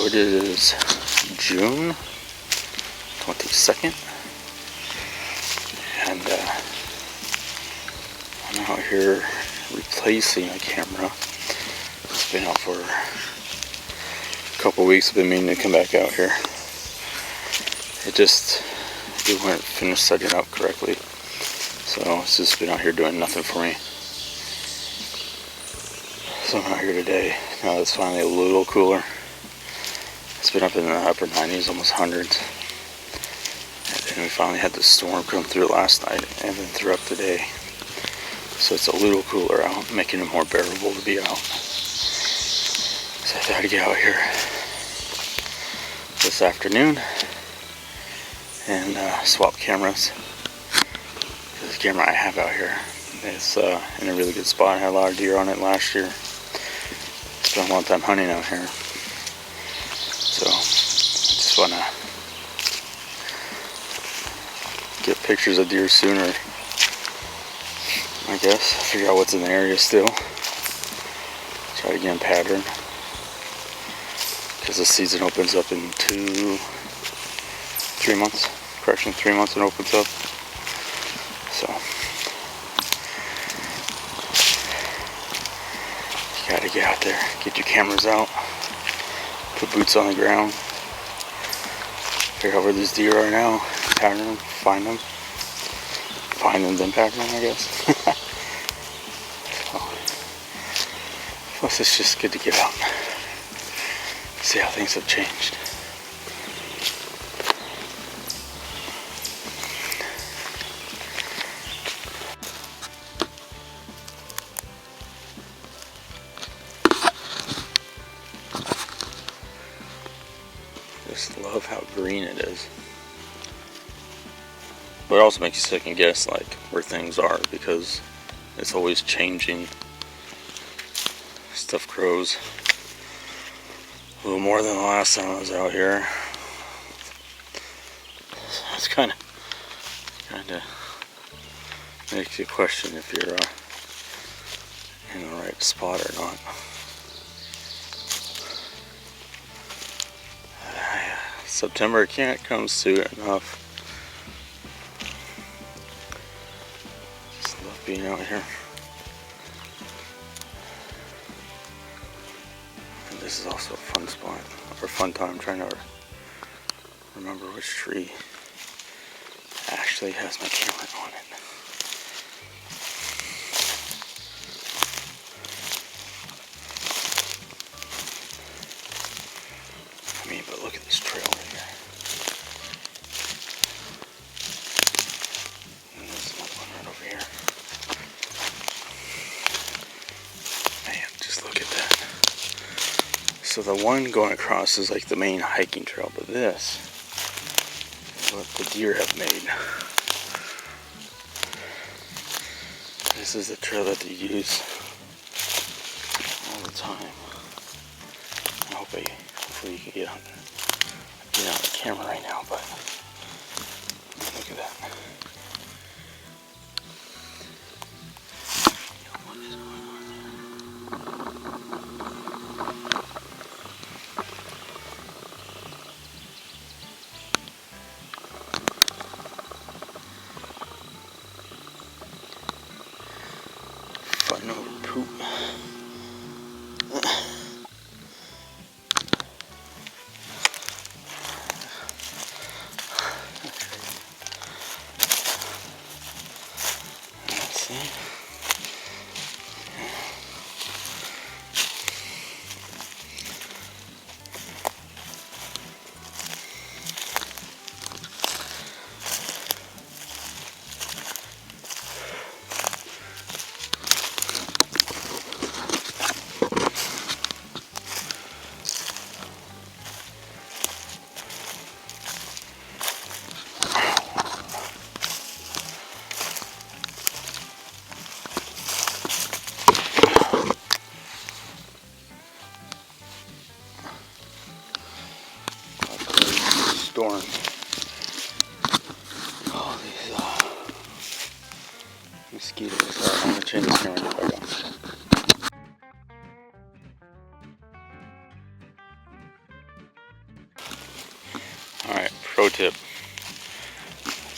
it is June 22nd, and I'm out here replacing a camera. It's been out for a couple weeks. I've been meaning to come back out here. We weren't finished setting up correctly, so it's just been out here doing nothing for me. So I'm out here today. Now it's finally a little cooler. It's been up in the upper 90s, almost hundreds. And then we finally had the storm come through last night and then throughout the day. So it's a little cooler out, making it more bearable to be out. So I thought I'd get out here this afternoon and swap cameras. This camera I have out here is in a really good spot. I had a lot of deer on it last year. Spent a long time hunting out here. So I just want to get pictures of deer sooner, I guess. Figure out what's in the area still. Try to get in pattern. Because the season opens up in 3 months. Correction, 3 months it opens up. So you gotta get out there, get your cameras out, put boots on the ground, figure out where these deer are now, pattern them, find them, then pattern them, I guess. So, plus it's just good to get out, see how things have changed. Just love how green it is. But it also makes you second guess like where things are, because it's always changing. Stuff grows a little more than the last time I was out here. So it's kind of makes you question if you're in the right spot or not. September can't come soon enough. Just love being out here. And this is also a fun spot, or fun time. I'm trying to remember which tree actually has my camera on it. I mean, but look at this trail right here. And there's another one right over here. Man, just look at that. So the one going across is like the main hiking trail, but this is what the deer have made. This is the trail that they use all the time. Hopefully you can get out the camera right now, but look at that. What is going on there? Fun over poop. Storm. All these mosquitoes. I'm gonna change this camera back on.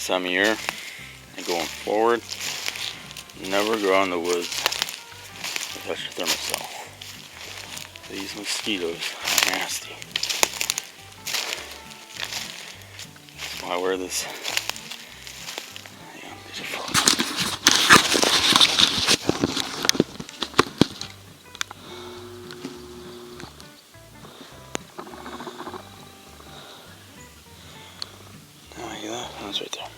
this time of year and going forward, never go out in the woods without your thermocell. These mosquitoes are nasty. That's why I wear this. Yeah, these are frogs. That's right there.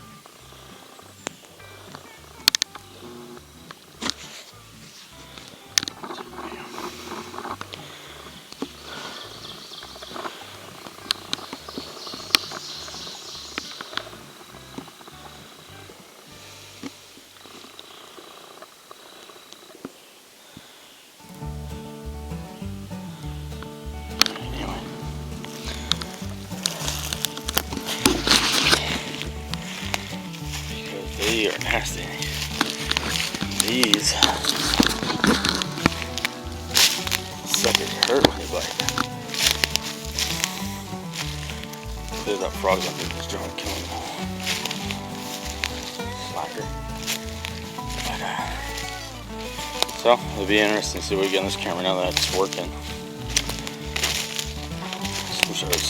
They are nasty. These suckers hurt when they bite. There's that frog up in this drum killing them all. Slacker. So it'll be interesting to see what we get on this camera now that it's working. I wish I was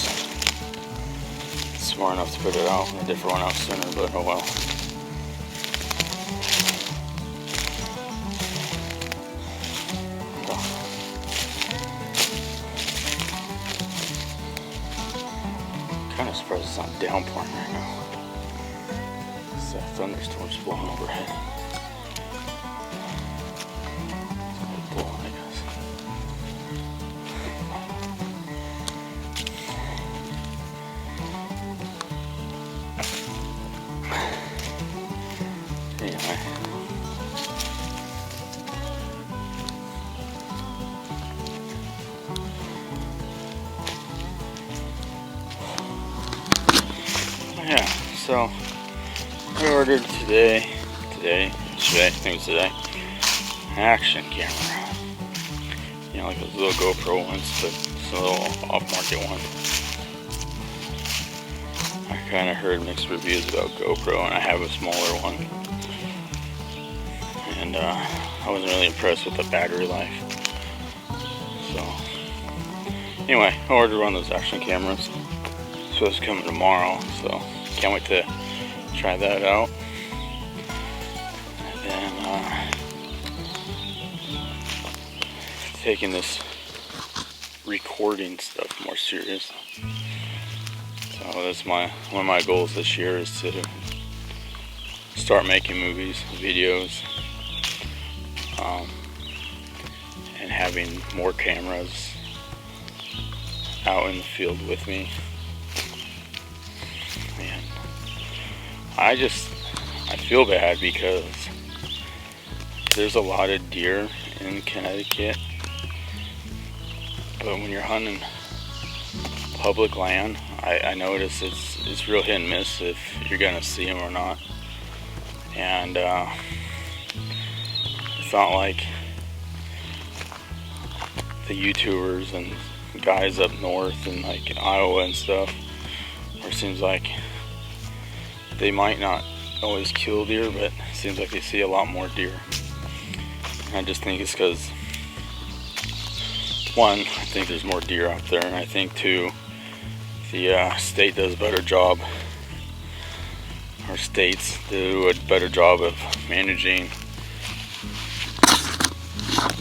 smart enough to put it out and a different one out sooner, but oh well. Kind of surprised it's not downpouring right now. It's a thunderstorm's blowing overhead. It's blowing, I guess. Anyway. Yeah, so I ordered today, I think it was today, an action camera. You know, like those little GoPro ones, but it's a little off-market one. I kind of heard mixed reviews about GoPro, and I have a smaller one. And I wasn't really impressed with the battery life. So, anyway, I ordered one of those action cameras. It's supposed to come tomorrow, so can't wait to try that out. And then taking this recording stuff more serious. So that's one of my goals this year is to start making movies, videos, and having more cameras out in the field with me. And I feel bad because there's a lot of deer in Connecticut, but when you're hunting public land, I notice it's real hit and miss if you're gonna see them or not. And it's not like the YouTubers and guys up north and like in Iowa and stuff, where it seems like they might not always kill deer, but it seems like they see a lot more deer. And I just think it's because, one, I think there's more deer out there, and I think two, the state does a better job, or states do a better job of managing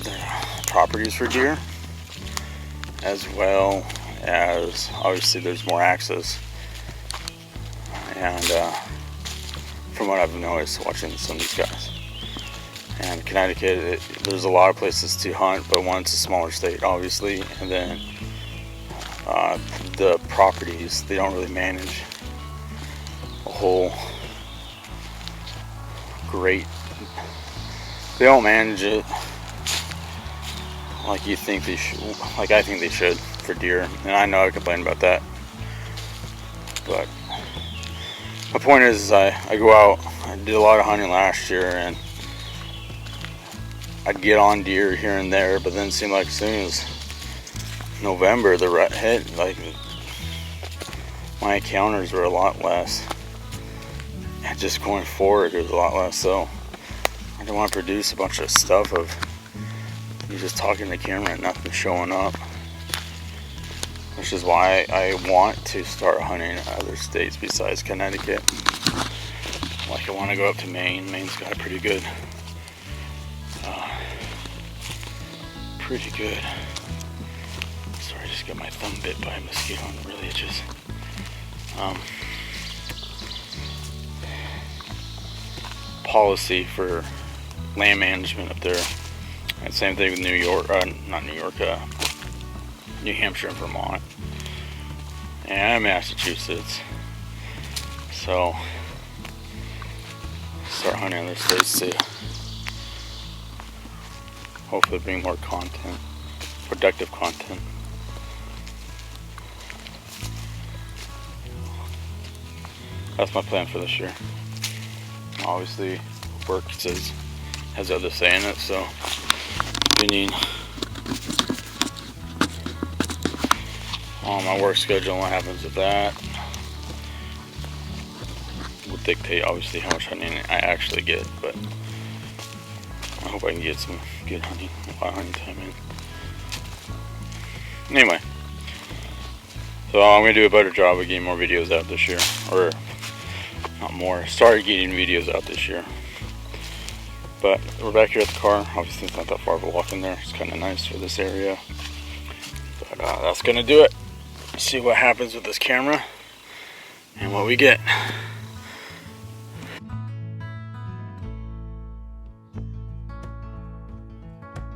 the properties for deer, as well as obviously there's more access. And from what I've noticed watching some of these guys, and Connecticut, there's a lot of places to hunt, but one, it's a smaller state obviously, and then the properties, they don't really manage a whole great, they don't manage it like you think they should, like I think they should for deer. And I know I complain about that, but my point is I go out, I did a lot of hunting last year, and I'd get on deer here and there, but then it seemed like as soon as November the rut hit, like my encounters were a lot less. And just going forward, there's a lot less. So I don't want to produce a bunch of stuff of you just talking to the camera and nothing showing up. Which is why I want to start hunting in other states besides Connecticut. Like I want to go up to Maine. Maine's got pretty good. Sorry, I just got my thumb bit by a mosquito and it really itches. Policy for land management up there. And same thing with New York, not New York, New Hampshire and Vermont. And Massachusetts. So, start hunting other states to hopefully bring more content, productive content. That's my plan for this year. Obviously, work has other say in it, so depending on my work schedule and what happens with that will dictate obviously how much hunting I actually get, but I hope I can get some good hunting, a lot of hunting time in. Anyway, so I'm going to do a better job of getting more videos out this year, or not more, started getting videos out this year. But we're back here at the car. Obviously it's not that far of a walk in there. It's kind of nice for this area. But that's going to do it. See what happens with this camera and what we get.